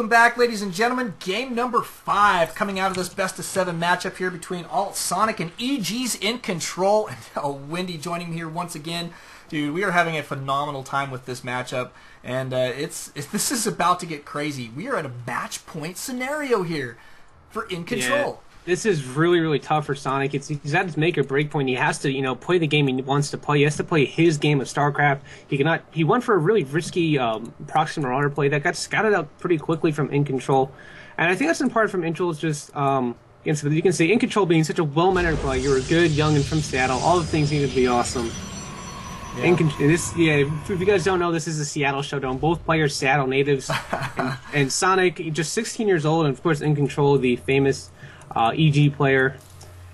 Welcome back, ladies and gentlemen. Game number 5 coming out of this best-of-7 matchup here between AltSonic and EGiNcontroL. And Wendy joining me here once again. Dude, we are having a phenomenal time with this matchup, and this is about to get crazy. We are at a match point scenario here for EGiNcontroL. Yeah. This is really, really tough for Sonic. He's at his make or break point. He has to, play the game he wants to play. He has to play his game of StarCraft. He went for a really risky proxy marauder play that got scouted out pretty quickly from EGiNcontroL. And I think that's in part from EGiNcontrol. Just you can see EGiNcontroL being such a well-mannered player. You're good, young, and from Seattle. All the things need to be awesome. Yeah. If you guys don't know, this is a Seattle showdown. Both players Seattle natives, and Sonic just 16 years old, and of course EGiNcontroL, the famous EG player,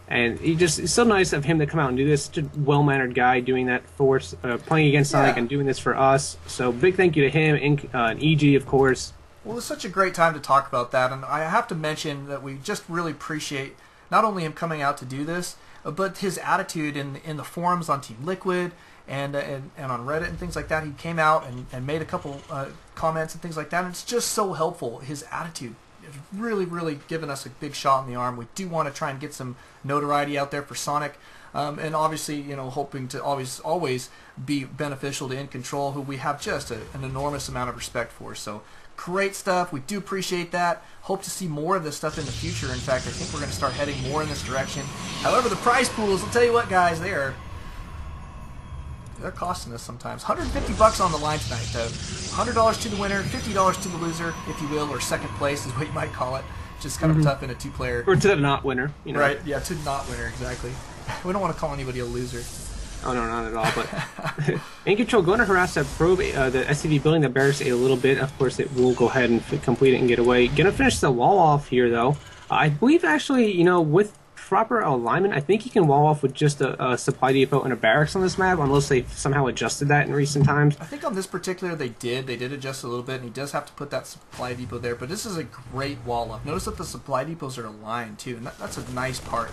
and it's so nice of him to come out and do this. Such a well-mannered guy doing that for us, playing against Sonic and doing this for us. So big thank you to him and EG, of course. Well, it's such a great time to talk about that, and I have to mention that we just really appreciate not only him coming out to do this, but his attitude in the forums on Team Liquid and on Reddit and things like that. He came out and made a couple comments and things like that, and it's just so helpful. His attitude has really, really given us a big shot in the arm. We do want to try and get some notoriety out there for Sonic, and obviously, hoping to always be beneficial to EGiNcontroL, who we have just an enormous amount of respect for. So great stuff. We do appreciate that. Hope to see more of this stuff in the future. In fact, I think we're going to start heading more in this direction. However, the prize pools, I'll tell you what, guys, they're costing us sometimes. $150 on the line tonight. $100 to the winner, $50 to the loser, if you will, or second place is what you might call it. Just kind of tough in a two-player. Or to the not winner, Right? Yeah, to the not winner, exactly. We don't want to call anybody a loser. Oh no, not at all. But EGiNcontroL going to harass that probe, the SCV building the barracks a little bit. Of course, it will go ahead and complete it and get away. Gonna finish the wall off here, though. I believe actually, with proper alignment, I think he can wall off with just a supply depot and a barracks on this map, unless they've somehow adjusted that in recent times. I think on this particular they did adjust a little bit, and he does have to put that supply depot there, but this is a great wall up. Notice that the supply depots are aligned too, and that's a nice part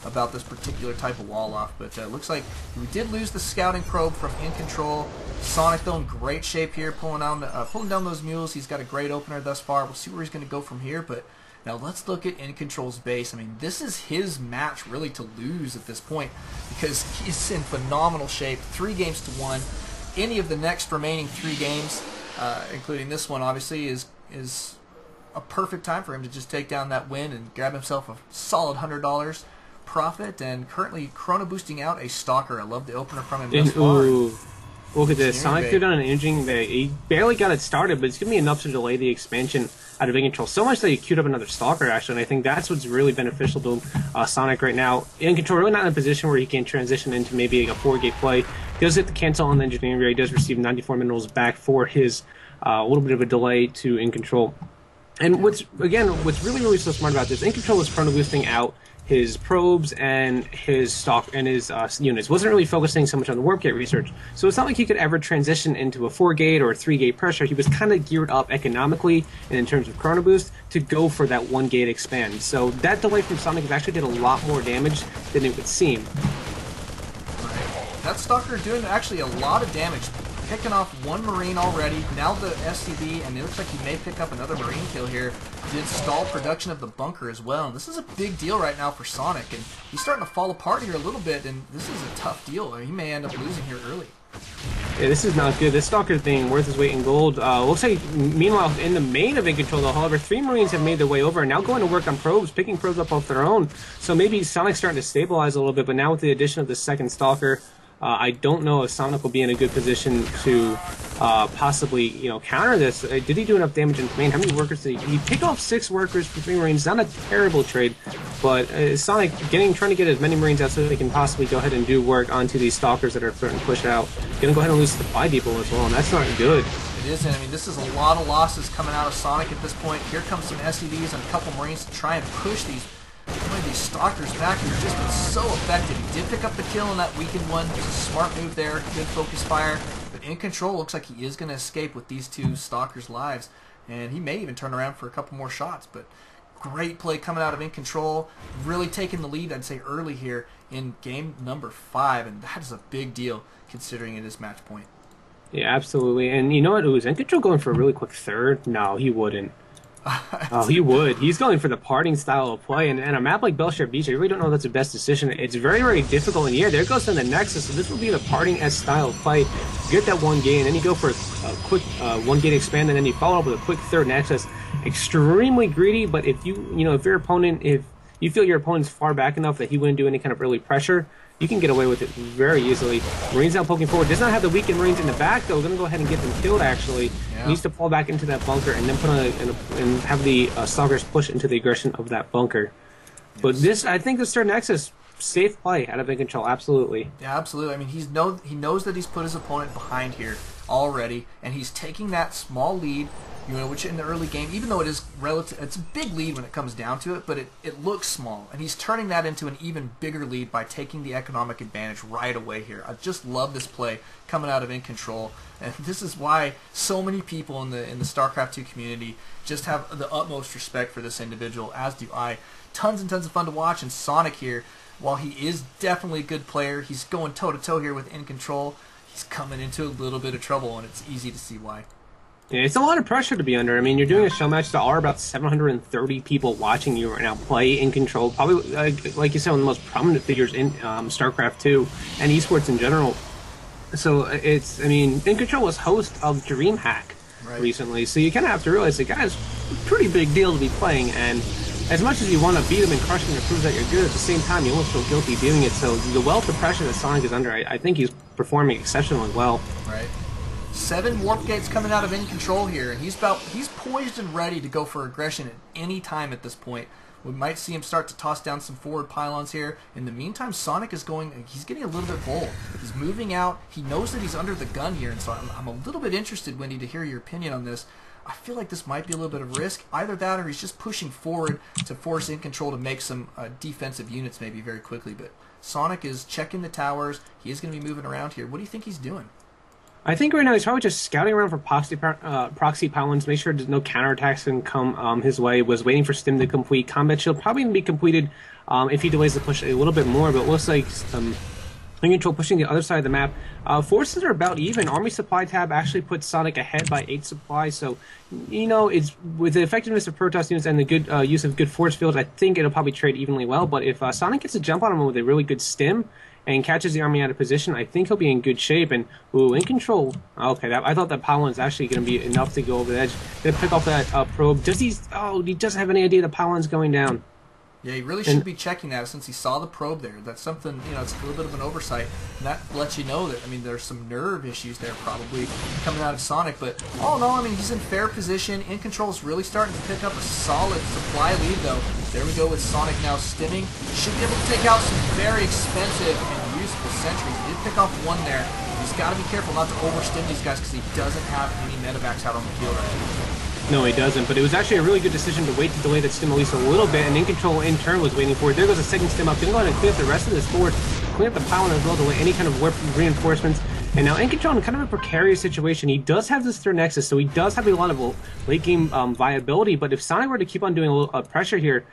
about this particular type of wall off. But looks like we did lose the scouting probe from EGiNcontroL. Sonic though in great shape here, pulling down those mules. He's got a great opener thus far. We'll see where he's going to go from here, but now let's look at EGiNcontrol's base. I mean, this is his match really to lose at this point, because he's in phenomenal shape. 3 games to 1. Any of the next remaining 3 games, including this one, obviously, is a perfect time for him to just take down that win and grab himself a solid $100 profit. And currently chrono boosting out a Stalker. I love the opener from him thus far. Look at this. Sonic threw down an engine. He barely got it started, but it's going to be enough to delay the expansion out of EGiNcontroL. So much that he queued up another Stalker, actually, and I think that's what's really beneficial to Sonic right now. EGiNcontroL really not in a position where he can transition into maybe a 4-gate play. He does hit the cancel on the engineering area. He does receive 94 minerals back for his little bit of a delay to EGiNcontroL. And what's really, really so smart about this, EGiNcontroL is chrono boosting out his probes and his units. Wasn't really focusing so much on the warp gate research. So it's not like he could ever transition into a 4-gate or a 3-gate pressure. He was kind of geared up economically and in terms of chrono boost to go for that 1-gate expand. So that delay from Sonic actually did a lot more damage than it would seem. Right. That Stalker doing actually a lot of damage. Picking off 1 Marine already. Now the SCV, and it looks like he may pick up another Marine kill here. Did stall production of the bunker as well. And this is a big deal right now for Sonic, and he's starting to fall apart here a little bit, and this is a tough deal. He may end up losing here early. Yeah, this is not good. This Stalker thing, worth his weight in gold. Looks like, meanwhile, in the main of EGiNcontroL, though, however, 3 Marines have made their way over and now going to work on probes, picking probes up off their own. So maybe Sonic's starting to stabilize a little bit, but now with the addition of the second Stalker, I don't know if Sonic will be in a good position to possibly, counter this. Did he do enough damage in the main? How many workers did he pick off 6 workers for 3 Marines? Not a terrible trade, but Sonic trying to get as many Marines out so they can possibly go ahead and do work onto these Stalkers that are starting to push out. Gonna go ahead and lose the supply depot as well, and that's not good. It isn't. I mean, this is a lot of losses coming out of Sonic at this point. Here comes some SCVs and a couple Marines to try and push these Stalkers back. He's just been so effective. He did pick up the kill on that weakened one. It was a smart move there. Good focus fire. But EGiNcontroL looks like he is going to escape with these 2 Stalkers' lives. And he may even turn around for a couple more shots. But great play coming out of EGiNcontroL. Really taking the lead, I'd say, early here in game number 5. And that is a big deal considering it is match point. Yeah, absolutely. And you know what? Is EGiNcontroL going for a really quick third? No, he wouldn't. Oh, he would. He's going for the parting style of play, and a map like Bel'Shir Beach, I really don't know if that's the best decision. It's very, very difficult in the air. There goes to the Nexus, so this will be the parting-esque style of play. Get that one gate, and then you go for a quick one gate expand, and then you follow up with a quick third Nexus. Extremely greedy, but if if your opponent, if you feel your opponent's far back enough that he wouldn't do any kind of early pressure, you can get away with it very easily. Marines now poking forward. Does not have the weakened Marines in the back, though. Going to go ahead and get them killed, actually. Yeah. Needs to fall back into that bunker and then and have the Stalkers push into the aggression of that bunker. Yes. But this, I think this third Nexus, safe play out of EGiNcontroL, absolutely. Yeah, absolutely. I mean, he knows that he's put his opponent behind here already, and he's taking that small lead, which in the early game, even though it is it's a big lead when it comes down to it, but it looks small, and he's turning that into an even bigger lead by taking the economic advantage right away here. I just love this play coming out of EGiNcontroL, and this is why so many people in the StarCraft 2 community just have the utmost respect for this individual, as do I. Tons and tons of fun to watch, and Sonic here, while he is definitely a good player, he's going toe-to-toe here with EGiNcontroL. He's coming into a little bit of trouble, and it's easy to see why. Yeah, it's a lot of pressure to be under. I mean, you're doing a show match. There are about 730 people watching you right now play EGiNcontroL. Probably, like you said, one of the most prominent figures in StarCraft 2 and esports in general. So I mean, EGiNcontroL was host of DreamHack recently, so you kind of have to realize the guy's a pretty big deal to be playing, and as much as you want to beat him and crush him and prove that you're good, at the same time, you almost feel guilty doing it. So the wealth of pressure that Sonic is under, I think he's performing exceptionally well. Right. 7 warp gates coming out of EGiNcontroL here, and he's poised and ready to go for aggression at any time at this point. We might see him start to toss down some forward pylons here. In the meantime, Sonic is he's getting a little bit bold. He's moving out. He knows that he's under the gun here, and so I'm a little bit interested, Wendy, to hear your opinion on this. I feel like this might be a little bit of risk. Either that or he's just pushing forward to force EGiNcontroL to make some defensive units maybe very quickly. But Sonic is checking the towers. He is going to be moving around here. What do you think he's doing? I think right now he's probably just scouting around for proxy pylons, make sure no counterattacks can come his way, was waiting for Stim to complete. Combat Shield probably going to be completed if he delays the push a little bit more, but it looks like EGiNcontroL pushing the other side of the map. Forces are about even. Army Supply tab actually puts Sonic ahead by 8 supplies, so, it's with the effectiveness of Protoss units and the good use of good force fields, I think it'll probably trade evenly well, but if Sonic gets a jump on him with a really good Stim, and catches the army out of position, I think he'll be in good shape. And EGiNcontroL. Okay, I thought that pylon is actually going to be enough to go over the edge. Gonna pick off that probe. He doesn't have any idea the pylon's going down. Yeah, he really should be checking that since he saw the probe there. That's something, it's a little bit of an oversight. And that lets you know that, there's some nerve issues there probably coming out of Sonic. But all in all, he's in fair position. EGiNcontroL is really starting to pick up a solid supply lead, though. There we go with Sonic now stimming. Should be able to take out some very expensive and useful sentries. He did pick off one there. He's got to be careful not to overstim these guys because he doesn't have any medevacs out on the field right now. No, he doesn't, but it was actually a really good decision to wait to delay that stim at least a little bit, and EGiNcontroL in turn was waiting for it. There goes a second stim up. Gonna go ahead and clear up the rest of this board, clean up the pylon as well, delay any kind of warp reinforcements. And now EGiNcontroL in kind of a precarious situation. He does have this third Nexus, so he does have a lot of late game viability, but if Sonic were to keep on doing a little pressure here,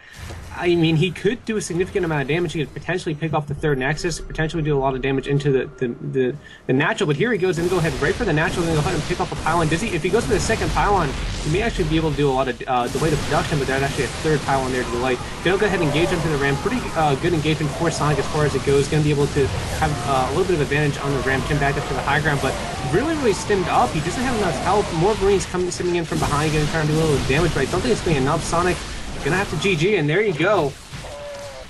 he could do a significant amount of damage. He could potentially pick off the third Nexus, potentially do a lot of damage into the natural, but here he goes and go ahead right for the natural, and go ahead and pick off a pylon. If he goes for the second pylon, he may actually be able to do a lot of delay the production, but there's actually a third pylon there to delay. Gonna go ahead and engage into the ram. Pretty good engagement for Sonic as far as it goes. Gonna be able to have a little bit of advantage on the ram, come back up to the high ground, but really stimmed up. He doesn't have enough health. More Marines sitting in from behind, gonna try and do a little damage, but I don't think it's going to be enough. Sonic gonna have to GG, and there you go.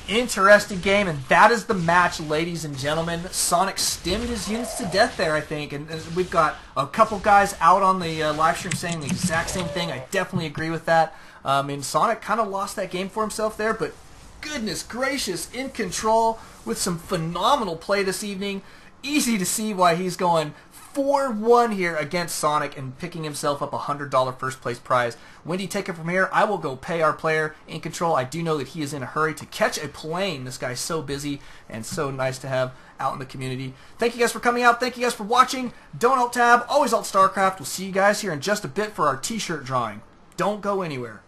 Interesting game, and that is the match, ladies and gentlemen. Sonic stimmed his units to death there, I think, and we've got a couple guys out on the live stream saying the exact same thing. I definitely agree with that. And Sonic kind of lost that game for himself there, but goodness gracious, EGiNcontroL with some phenomenal play this evening. Easy to see why he's going 4-1 here against Sonic and picking himself up a $100 first place prize. Wendy, take it from here. I will go pay our player EGiNcontroL. I do know that he is in a hurry to catch a plane. This guy's so busy and so nice to have out in the community. Thank you guys for coming out. Thank you guys for watching. Don't alt tab. Always alt StarCraft. We'll see you guys here in just a bit for our t-shirt drawing. Don't go anywhere.